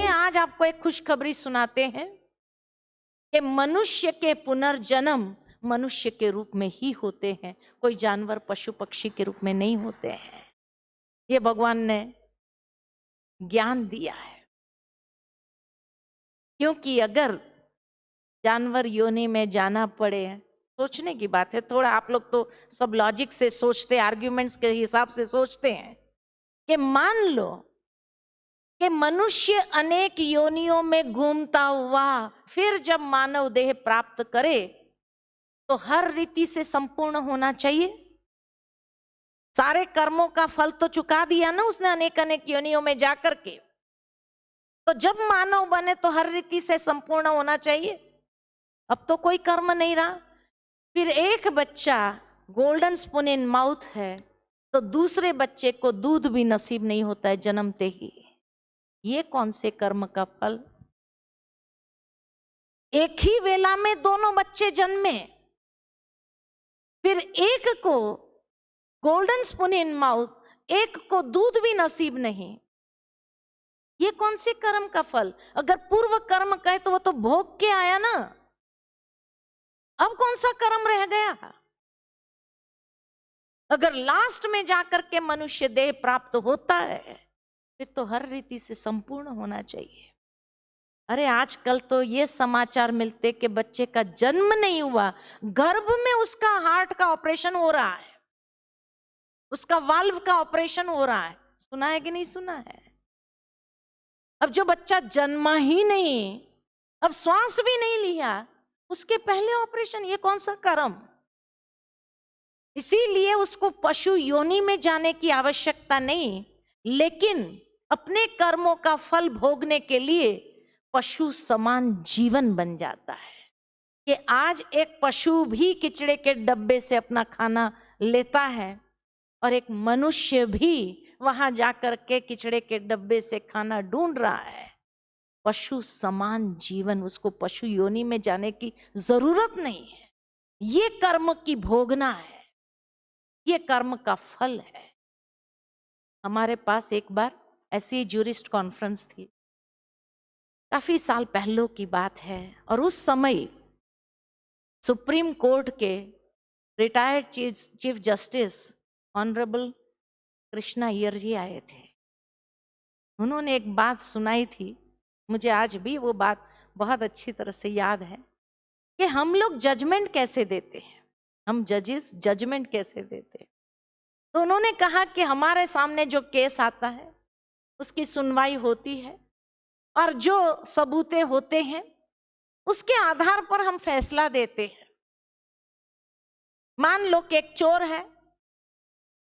आज आपको एक खुशखबरी सुनाते हैं कि मनुष्य के पुनर्जन्म मनुष्य के रूप में ही होते हैं, कोई जानवर पशु पक्षी के रूप में नहीं होते हैं। ये भगवान ने ज्ञान दिया है, क्योंकि अगर जानवर योनि में जाना पड़े, सोचने की बात है। थोड़ा आप लोग तो सब लॉजिक से सोचते, आर्ग्यूमेंट्स के हिसाब से सोचते हैं कि मान लो कि मनुष्य अनेक योनियों में घूमता हुआ फिर जब मानव देह प्राप्त करे तो हर रीति से संपूर्ण होना चाहिए। सारे कर्मों का फल तो चुका दिया ना उसने अनेक अनेक योनियों में जाकर के, तो जब मानव बने तो हर रीति से संपूर्ण होना चाहिए। अब तो कोई कर्म नहीं रहा। फिर एक बच्चा गोल्डन स्पून इन माउथ है तो दूसरे बच्चे को दूध भी नसीब नहीं होता है जन्मते ही। ये कौन से कर्म का फल? एक ही वेला में दोनों बच्चे जन्मे, फिर एक को गोल्डन स्पून इन माउथ, एक को दूध भी नसीब नहीं। ये कौन से कर्म का फल? अगर पूर्व कर्म कहे तो वो तो भोग के आया ना, अब कौन सा कर्म रह गया? अगर लास्ट में जाकर के मनुष्य देह प्राप्त होता है फिर तो हर रीति से संपूर्ण होना चाहिए। अरे आजकल तो ये समाचार मिलते कि बच्चे का जन्म नहीं हुआ, गर्भ में उसका हार्ट का ऑपरेशन हो रहा है, उसका वाल्व का ऑपरेशन हो रहा है। सुना है कि नहीं सुना है? अब जो बच्चा जन्मा ही नहीं, अब श्वास भी नहीं लिया, उसके पहले ऑपरेशन, ये कौन सा कर्म? इसीलिए उसको पशु योनि में जाने की आवश्यकता नहीं, लेकिन अपने कर्मों का फल भोगने के लिए पशु समान जीवन बन जाता है। कि आज एक पशु भी किचड़े के डब्बे से अपना खाना लेता है और एक मनुष्य भी वहां जाकर के किचड़े के डब्बे से खाना ढूंढ रहा है। पशु समान जीवन, उसको पशु योनि में जाने की जरूरत नहीं है। ये कर्म की भोगना है, ये कर्म का फल है। हमारे पास एक बार ऐसी ज्यूरिस्ट कॉन्फ्रेंस थी, काफी साल पहले की बात है, और उस समय सुप्रीम कोर्ट के retired chief justice honourable Krishna Iyer ji आए थे। उन्होंने एक बात सुनाई थी, मुझे आज भी वो बात बहुत अच्छी तरह से याद है कि हम लोग जजमेंट कैसे देते हैं, हम जजेस जजमेंट कैसे देते हैं। तो उन्होंने कहा कि हमारे सामने जो केस आता है उसकी सुनवाई होती है और जो सबूते होते हैं उसके आधार पर हम फैसला देते हैं। मान लो कि एक चोर है,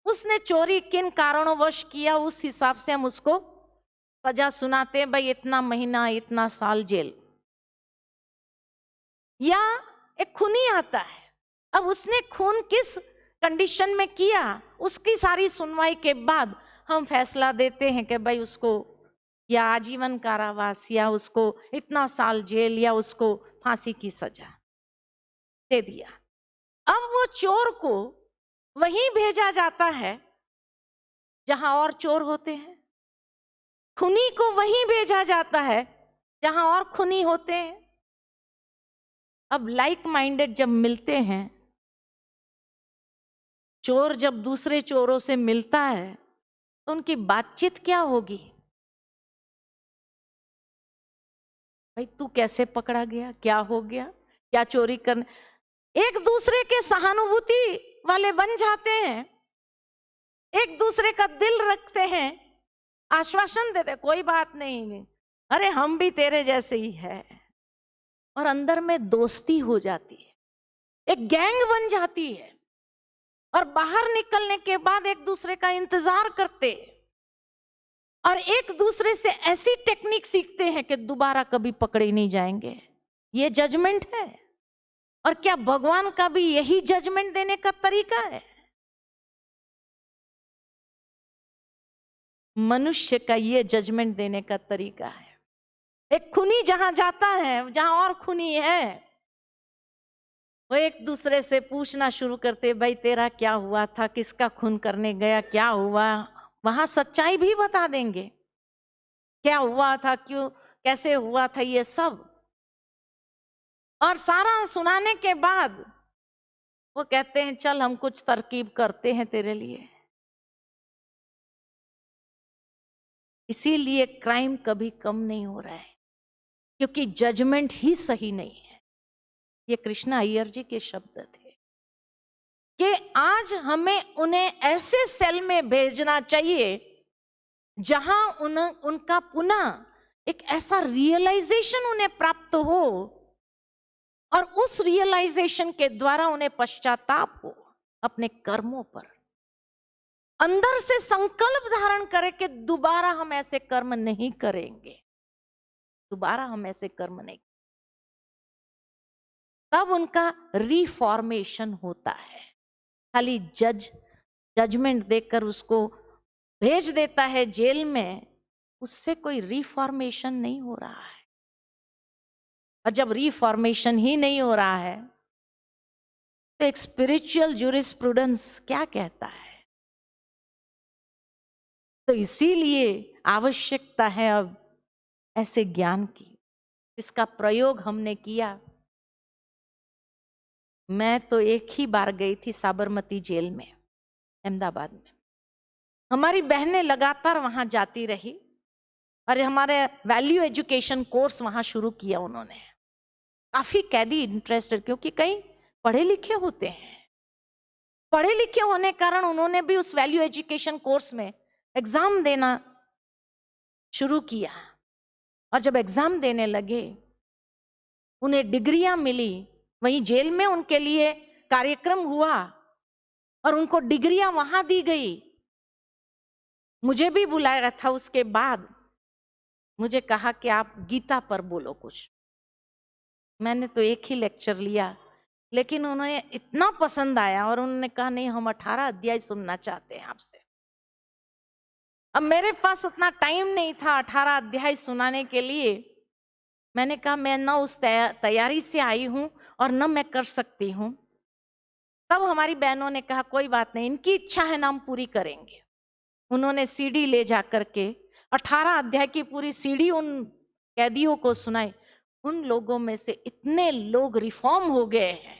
उसने चोरी किन कारणों किया, उस हिसाब से हम उसको सजा सुनाते हैं, भाई इतना महीना इतना साल जेल। या एक खूनी आता है, अब उसने खून किस कंडीशन में किया, उसकी सारी सुनवाई के बाद हम फैसला देते हैं कि भाई उसको या आजीवन कारावास या उसको इतना साल जेल या उसको फांसी की सजा दे दिया। अब वो चोर को वहीं भेजा जाता है जहां और चोर होते हैं, खूनी को वहीं भेजा जाता है जहां और खूनी होते हैं। अब लाइक माइंडेड जब मिलते हैं, चोर जब दूसरे चोरों से मिलता है तो उनकी बातचीत क्या होगी? भाई तू कैसे पकड़ा गया, क्या हो गया, क्या चोरी करने, एक दूसरे के सहानुभूति वाले बन जाते हैं, एक दूसरे का दिल रखते हैं, आश्वासन देते कोई बात नहीं, अरे हम भी तेरे जैसे ही है, और अंदर में दोस्ती हो जाती है, एक गैंग बन जाती है, और बाहर निकलने के बाद एक दूसरे का इंतजार करते और एक दूसरे से ऐसी टेक्निक सीखते हैं कि दोबारा कभी पकड़े नहीं जाएंगे। ये जजमेंट है। और क्या भगवान का भी यही जजमेंट देने का तरीका है? मनुष्य का ये जजमेंट देने का तरीका है। एक खूनी जहां जाता है, जहां और खूनी है, वो एक दूसरे से पूछना शुरू करते, भाई तेरा क्या हुआ था, किसका खून करने गया, क्या हुआ। वहां सच्चाई भी बता देंगे, क्या हुआ था, क्यों, कैसे हुआ था, ये सब। और सारा सुनाने के बाद वो कहते हैं चल हम कुछ तरकीब करते हैं तेरे लिए। इसीलिए क्राइम कभी कम नहीं हो रहा है, क्योंकि जजमेंट ही सही नहीं है। ये कृष्णा अय्यर जी के शब्द थे कि आज हमें उन्हें ऐसे सेल में भेजना चाहिए जहां उनका पुनः एक ऐसा रियलाइजेशन उन्हें प्राप्त हो, और उस रियलाइजेशन के द्वारा उन्हें पश्चाताप हो अपने कर्मों पर, अंदर से संकल्प धारण करे कि दोबारा हम ऐसे कर्म नहीं करेंगे, दोबारा हम ऐसे कर्म नहीं। तब उनका रिफॉर्मेशन होता है। खाली जजमेंट देकर उसको भेज देता है जेल में, उससे कोई रिफॉर्मेशन नहीं हो रहा है। और जब रिफॉर्मेशन ही नहीं हो रहा है तो एक स्पिरिचुअल जूरिस्प्रूडेंस क्या कहता है। तो इसीलिए आवश्यकता है अब ऐसे ज्ञान की। इसका प्रयोग हमने किया। मैं तो एक ही बार गई थी साबरमती जेल में, अहमदाबाद में। हमारी बहनें लगातार वहां जाती रही और हमारे वैल्यू एजुकेशन कोर्स वहां शुरू किया उन्होंने। काफी कैदी इंटरेस्टेड, क्योंकि कई पढ़े लिखे होते हैं। पढ़े लिखे होने के कारण उन्होंने भी उस वैल्यू एजुकेशन कोर्स में एग्जाम देना शुरू किया। और जब एग्जाम देने लगे, उन्हें डिग्रियां मिली। वहीं जेल में उनके लिए कार्यक्रम हुआ और उनको डिग्रियां वहां दी गई। मुझे भी बुलाया था। उसके बाद मुझे कहा कि आप गीता पर बोलो कुछ। मैंने तो एक ही लेक्चर लिया, लेकिन उन्हें इतना पसंद आया और उन्होंने कहा नहीं, हम 18 अध्याय सुनना चाहते हैं आपसे। अब मेरे पास उतना टाइम नहीं था 18 अध्याय सुनाने के लिए। मैंने कहा मैं ना उस तैयारी से आई हूं और न मैं कर सकती हूं। तब हमारी बहनों ने कहा कोई बात नहीं, इनकी इच्छा है ना हम पूरी करेंगे। उन्होंने सीडी ले जा करके 18 अध्याय की पूरी सीडी उन कैदियों को सुनाई। उन लोगों में से इतने लोग रिफॉर्म हो गए हैं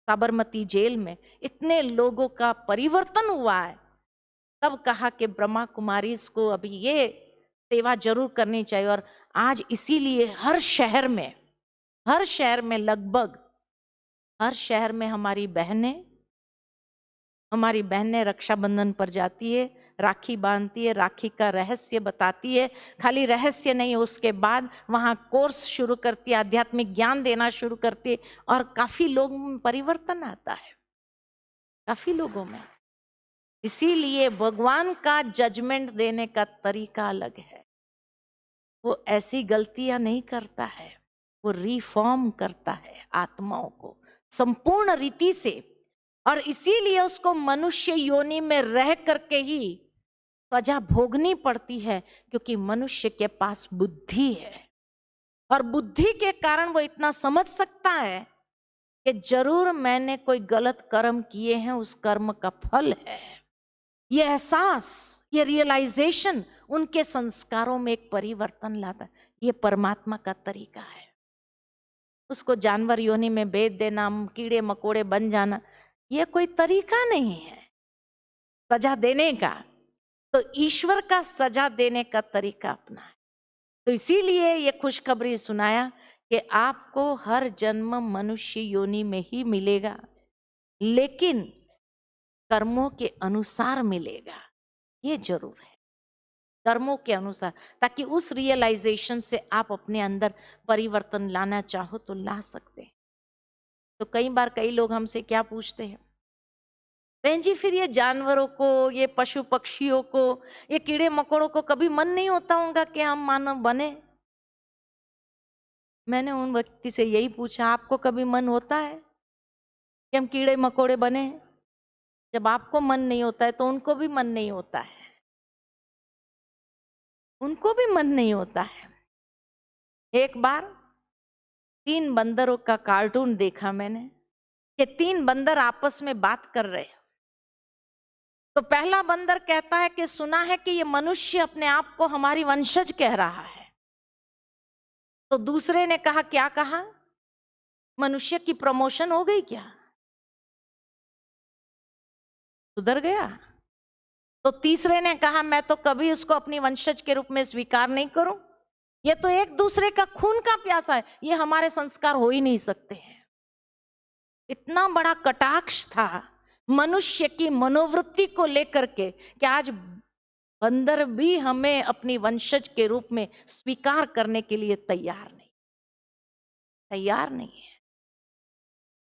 साबरमती जेल में, इतने लोगों का परिवर्तन हुआ है। तब कहा कि ब्रह्मा कुमारी इसको अभी ये सेवा जरूर करनी चाहिए। और आज इसीलिए हर शहर में लगभग हर शहर में हमारी बहनें रक्षाबंधन पर जाती है, राखी बांधती है, राखी का रहस्य बताती है। खाली रहस्य नहीं, उसके बाद वहाँ कोर्स शुरू करती है, आध्यात्मिक ज्ञान देना शुरू करती है। और काफी लोगों में परिवर्तन आता है, काफी लोगों में। इसीलिए भगवान का जजमेंट देने का तरीका अलग है। वो ऐसी गलतियां नहीं करता है, वो रिफॉर्म करता है आत्माओं को संपूर्ण रीति से। और इसीलिए उसको मनुष्य योनि में रह करके ही सजा भोगनी पड़ती है, क्योंकि मनुष्य के पास बुद्धि है। और बुद्धि के कारण वो इतना समझ सकता है कि जरूर मैंने कोई गलत कर्म किए हैं, उस कर्म का फल है। ये एहसास, ये रियलाइजेशन उनके संस्कारों में एक परिवर्तन लाता है। ये परमात्मा का तरीका है। उसको जानवर योनि में भेज देना, कीड़े मकोड़े बन जाना, ये कोई तरीका नहीं है सजा देने का। तो ईश्वर का सजा देने का तरीका अपना है। तो इसीलिए ये खुशखबरी सुनाया कि आपको हर जन्म मनुष्य योनि में ही मिलेगा, लेकिन कर्मों के अनुसार मिलेगा, ये जरूर है, कर्मों के अनुसार, ताकि उस रियलाइजेशन से आप अपने अंदर परिवर्तन लाना चाहो तो ला सकते हैं। तो कई बार कई लोग हमसे क्या पूछते हैं, बहन जी फिर ये जानवरों को, ये पशु पक्षियों को, ये कीड़े मकोड़ों को कभी मन नहीं होता होगा कि हम मानव बने? मैंने उन व्यक्ति से यही पूछा, आपको कभी मन होता है कि हम कीड़े मकोड़े बने? जब आपको मन नहीं होता है तो उनको भी मन नहीं होता है, उनको भी मन नहीं होता है। एक बार 3 बंदरों का कार्टून देखा मैंने। कि 3 बंदर आपस में बात कर रहे हैं। तो पहला बंदर कहता है कि सुना है कि ये मनुष्य अपने आप को हमारी वंशज कह रहा है। तो दूसरे ने कहा, क्या कहा? मनुष्य की प्रमोशन हो गई क्या? सुधर गया? तो तीसरे ने कहा, मैं तो कभी उसको अपनी वंशज के रूप में स्वीकार नहीं करूं। ये तो एक दूसरे का खून का प्यासा है, ये हमारे संस्कार हो ही नहीं सकते हैं। इतना बड़ा कटाक्ष था मनुष्य की मनोवृत्ति को लेकर के कि आज बंदर भी हमें अपनी वंशज के रूप में स्वीकार करने के लिए तैयार नहीं है।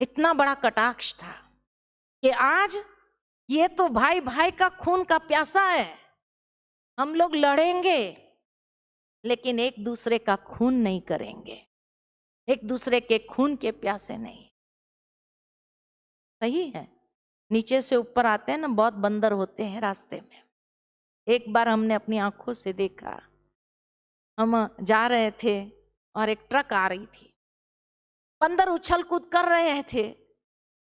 इतना बड़ा कटाक्ष था कि आज ये तो भाई भाई का खून का प्यासा है, हम लोग लड़ेंगे लेकिन एक दूसरे का खून नहीं करेंगे, एक दूसरे के खून के प्यासे नहीं। सही है, नीचे से ऊपर आते हैं ना, बहुत बंदर होते हैं रास्ते में। एक बार हमने अपनी आंखों से देखा, हम जा रहे थे और एक ट्रक आ रही थी, बंदर उछल कूद कर रहे थे।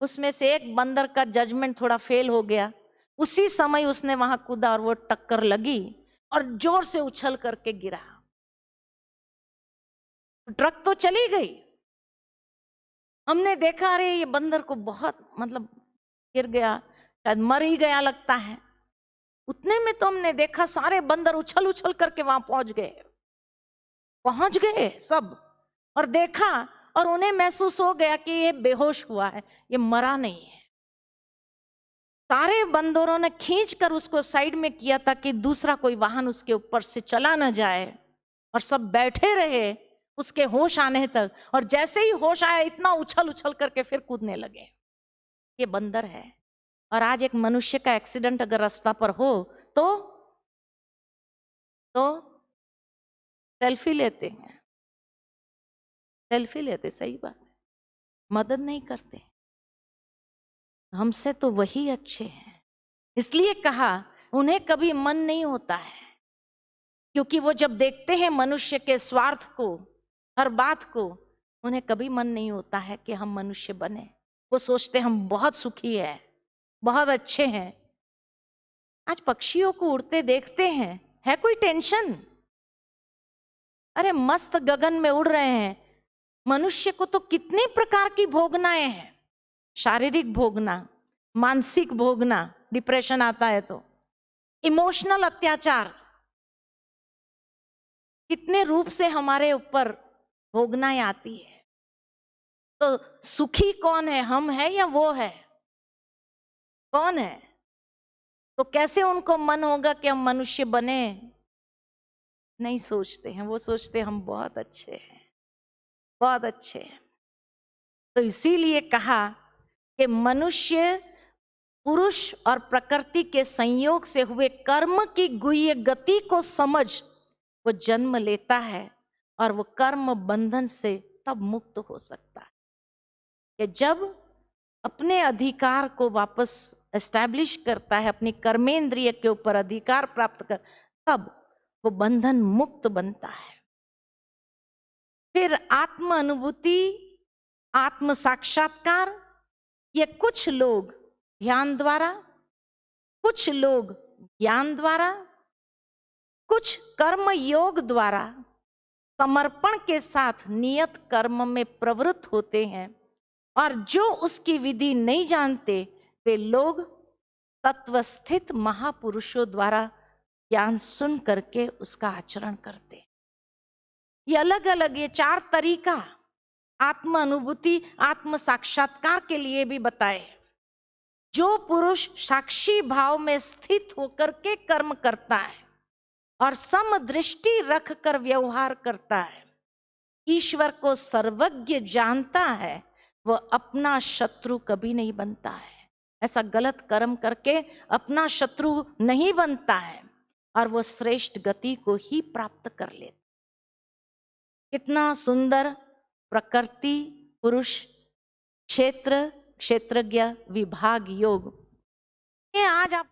उसमें से एक बंदर का जजमेंट थोड़ा फेल हो गया, उसी समय उसने वहां कूदा और वो टक्कर लगी और जोर से उछल करके गिरा। ट्रक तो चली गई। हमने देखा, अरे ये बंदर को बहुत गिर गया, शायद मर ही गया लगता है। उतने में तो हमने देखा सारे बंदर उछल उछल करके वहां पहुंच गए सब, और देखा और उन्हें महसूस हो गया कि ये बेहोश हुआ है, ये मरा नहीं है। सारे बंदरों ने खींचकर उसको साइड में किया ताकि दूसरा कोई वाहन उसके ऊपर से चला ना जाए, और सब बैठे रहे उसके होश आने तक। और जैसे ही होश आया, इतना उछल उछल करके फिर कूदने लगे। ये बंदर है। और आज एक मनुष्य का एक्सीडेंट अगर रास्ता पर हो तो सेल्फी लेते हैं, सही बात है, मदद नहीं करते। हमसे तो वही अच्छे हैं। इसलिए कहा उन्हें कभी मन नहीं होता है, क्योंकि वो जब देखते हैं मनुष्य के स्वार्थ को, हर बात को, उन्हें कभी मन नहीं होता है कि हम मनुष्य बने। वो सोचते हम बहुत सुखी है, बहुत अच्छे हैं। आज पक्षियों को उड़ते देखते हैं, है कोई टेंशन? अरे मस्त गगन में उड़ रहे हैं। मनुष्य को तो कितने प्रकार की भोगनाएं हैं, शारीरिक भोगना, मानसिक भोगना, डिप्रेशन आता है तो, इमोशनल अत्याचार, कितने रूप से हमारे ऊपर भोगनाएं आती है। तो सुखी कौन है, हम है या वो है? कौन है? तो कैसे उनको मन होगा कि हम मनुष्य बने? नहीं सोचते हैं, वो सोचते हम बहुत अच्छे हैं, बहुत अच्छे हैं। तो इसीलिए कहा कि मनुष्य पुरुष और प्रकृति के संयोग से हुए कर्म की गुह्य गति को समझ वो जन्म लेता है, और वो कर्म बंधन से तब मुक्त हो सकता है कि जब अपने अधिकार को वापस एस्टैब्लिश करता है, अपनी कर्मेंद्रिय के ऊपर अधिकार प्राप्त कर, तब वो बंधन मुक्त बनता है। फिर आत्म अनुभूति, आत्म साक्षात्कार, ये कुछ लोग ध्यान द्वारा, कुछ लोग ज्ञान द्वारा, कुछ कर्म योग द्वारा समर्पण के साथ नियत कर्म में प्रवृत्त होते हैं। और जो उसकी विधि नहीं जानते, वे लोग तत्वस्थित महापुरुषों द्वारा ज्ञान सुन करके उसका आचरण करते। ये अलग अलग, ये 4 तरीका आत्म अनुभूति, आत्म साक्षात्कार के लिए भी बताए। जो पुरुष साक्षी भाव में स्थित होकर के कर्म करता है और समदृष्टि रख कर व्यवहार करता है, ईश्वर को सर्वज्ञ जानता है, वह अपना शत्रु कभी नहीं बनता है। ऐसा गलत कर्म करके अपना शत्रु नहीं बनता है, और वो श्रेष्ठ गति को ही प्राप्त कर लेता। कितना सुंदर प्रकृति, पुरुष, क्षेत्र, क्षेत्रज्ञ, विभाग, योग, ये आज आप